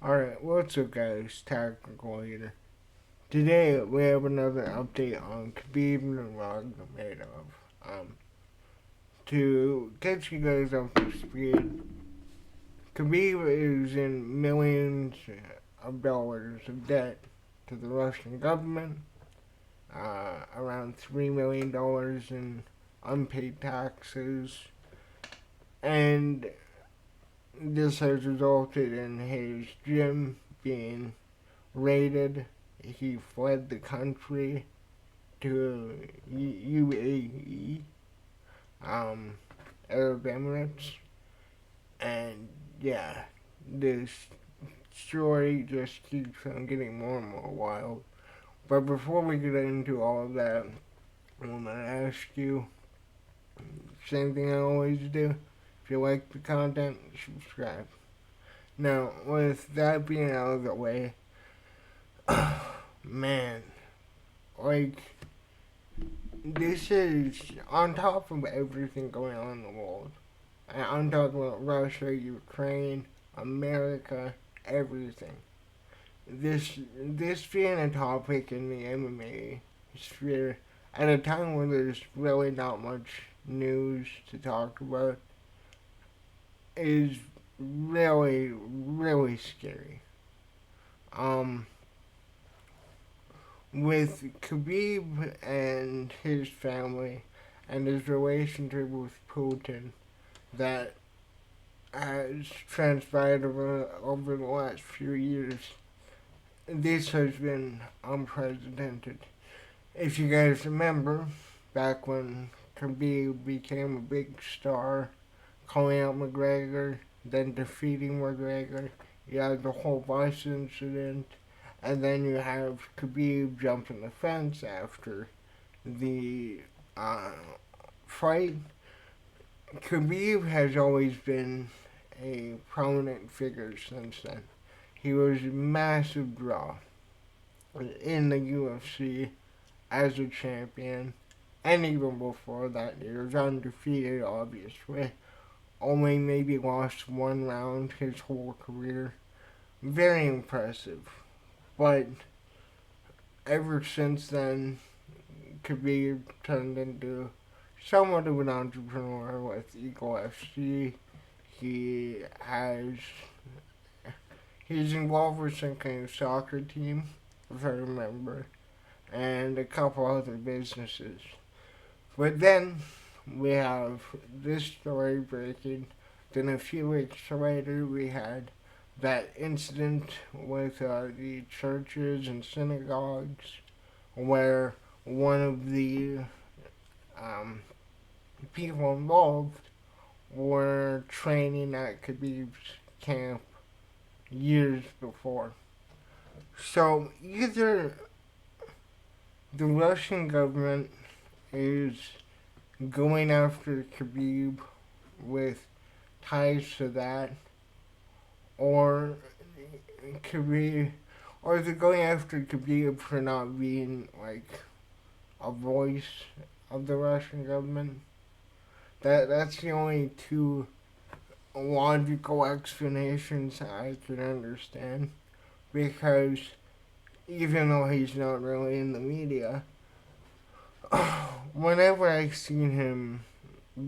Alright, what's up guys, Tactical here. Today we have another update on Khabib Nurmagomedov. To get you guys up to speed, Khabib is in millions of dollars of debt to the Russian government, around $3 million in unpaid taxes, and this has resulted in his gym being raided. He fled the country to UAE, Arab Emirates, and yeah, this story just keeps on getting more and more wild. But before we get into all of that, I want to ask you, same thing I always do. If you like the content, subscribe. Now, with that being out of the way, man, like, this is on top of everything going on in the world. And I'm talking about Russia, Ukraine, America, everything. This being a topic in the MMA sphere at a time when there's really not much news to talk about is really, really scary. Um, with Khabib and his family and his relationship with Putin that has transpired over the last few years, this has been unprecedented. If you guys remember, back when Khabib became a big star, calling out McGregor, then defeating McGregor, you had the whole bus incident, and then you have Khabib jumping the fence after the fight. Khabib has always been a prominent figure since then. He was a massive draw in the UFC as a champion, and even before that, he was undefeated, obviously. Only maybe lost one round his whole career. Very impressive. But ever since then, Khabib turned into somewhat of an entrepreneur with Eagle FC. He has he's involved with some kind of soccer team, if I remember, and a couple other businesses. But then we have this story breaking. Then a few weeks later, we had that incident with the churches and synagogues where one of the people involved were training at Khabib's camp years before. So either the Russian government is going after Khabib with ties to that, or Khabib, or they're going after Khabib for not being like a voice of the Russian government. That's the only two logical explanations I can understand, because even though he's not really in the media, whenever I've seen him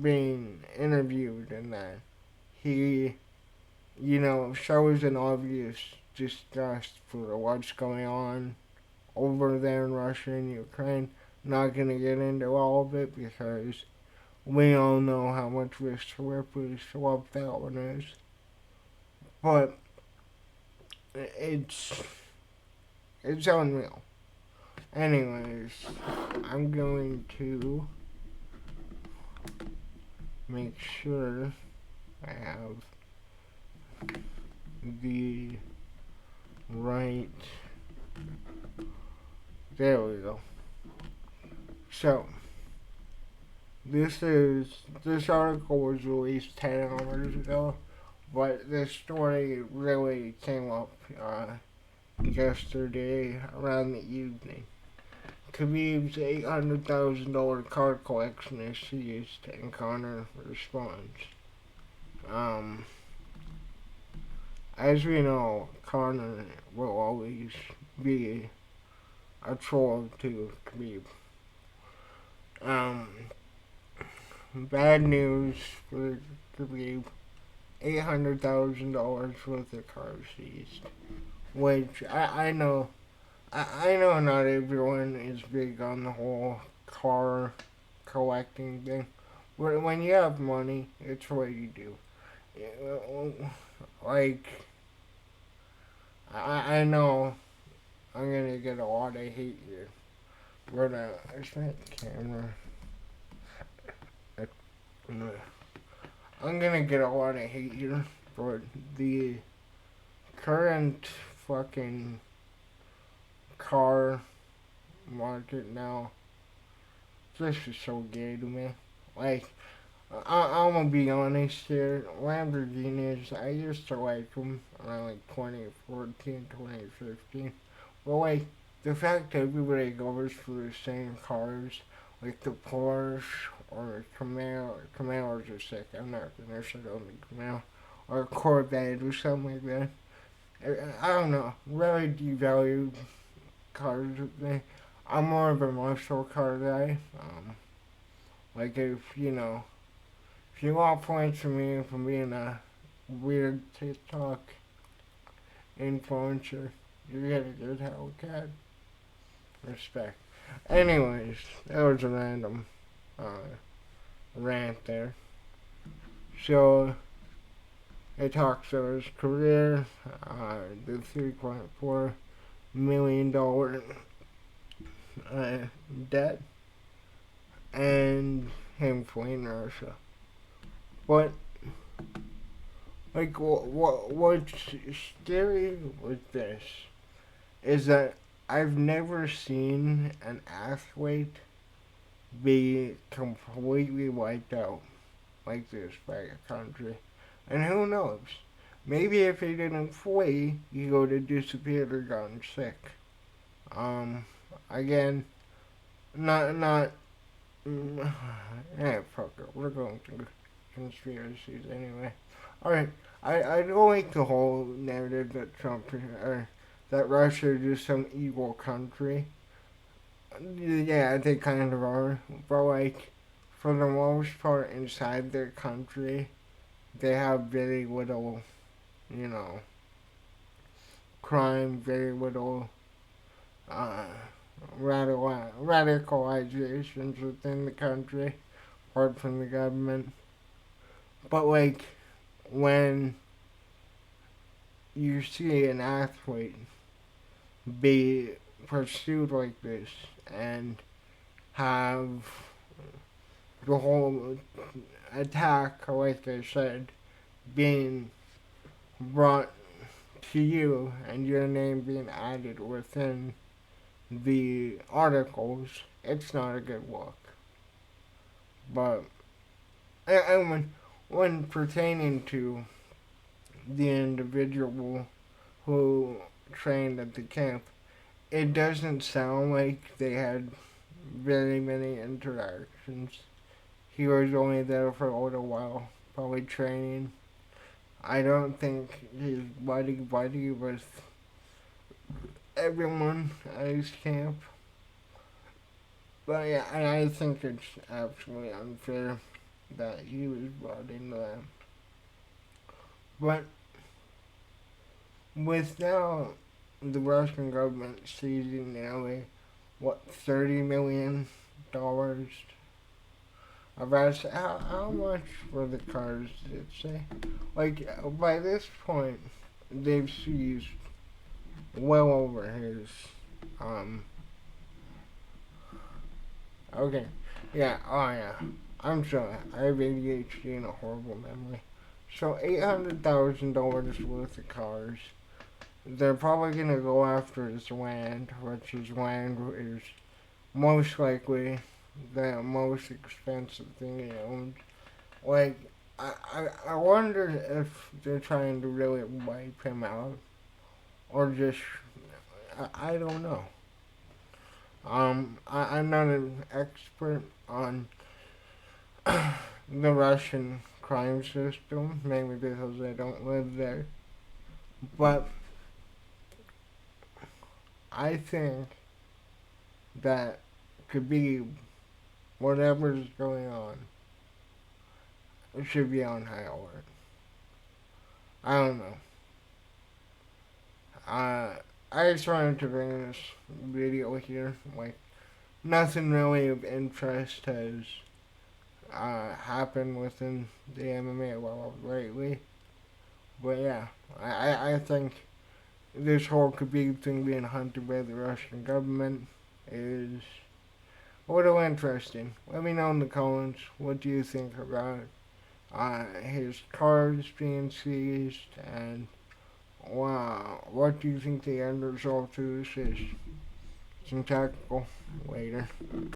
being interviewed and that, he, shows an obvious disgust for what's going on over there in Russia and Ukraine. Not gonna get into all of it because we all know how much of a slippery slope that one is. But it's unreal. Anyways, I'm going to make sure I have the right. There we go. So, this article was released 10 hours ago, but this story really came up yesterday around the evening. Khabib's $800,000 car collection is seized, and Connor responds. As we know, Connor will always be a troll to Khabib. Um, Bad news for Khabib. $800,000 worth of cars seized. Which I know not everyone is big on the whole car collecting thing. But when you have money, it's what you do. Like, I know I'm gonna get a lot of hate here. But, is that camera? I'm gonna get a lot of hate here. But the current fucking car market now, this is so gay to me. Like, I'm gonna be honest here. Lamborghinis, I used to like them around like 2014, 2015. But like, the fact that everybody goes for the same cars, like the Porsche or Camaros are sick. I'm not gonna shit on the Camaro. Or a Corvette or something like that. I don't know. Really devalued cars with me. I'm more of a muscle car guy. Like if you want points from me from being a weird TikTok influencer, you get a good Hellcat. Respect. Anyways, that was a random rant there. So it talks about his career, the $3.4 million debt, and him fleeing Russia. But like, what's scary with this is that I've never seen an athlete be completely wiped out like this by a country. And who knows? Maybe if he didn't flee, he would have disappeared or gotten sick. Again, not. Fuck it. We're going through conspiracies anyway. Alright, I don't like the whole narrative that that Russia is just some evil country. Yeah, they kind of are. But like, for the most part, inside their country, they have very little, crime, very little radicalizations within the country, apart from the government. But like, when you see an athlete be pursued like this and have the whole attack, like I said, being brought to you and your name being added within the articles, it's not a good look. But and when pertaining to the individual who trained at the camp, it doesn't sound like they had very many interactions. He was only there for a little while, probably training. I don't think he's buddy with everyone at his camp. But yeah, I think it's absolutely unfair that he was brought into that. But with now the Russian government seizing nearly, $30 million of us, how much for the cars did it say? Like, by this point, they've seized well over his, okay, yeah, oh yeah, I'm sorry, I have ADHD and a horrible memory. So $800,000 worth of cars. They're probably gonna go after his land, which his land is most likely the most expensive thing he owns. Like, I wonder if they're trying to really wipe him out, or just, I don't know. I'm not an expert on the Russian crime system, mainly because I don't live there. But I think that Khabib, whatever's going on, it should be on high alert. I don't know. I just wanted to bring this video here. Like, nothing really of interest has happened within the MMA world lately. But yeah, I think this whole Khabib thing being hunted by the Russian government is a little interesting. Let me know in the comments, what do you think about his cars being seized, and wow, what do you think the end result to this is? Some tactical later.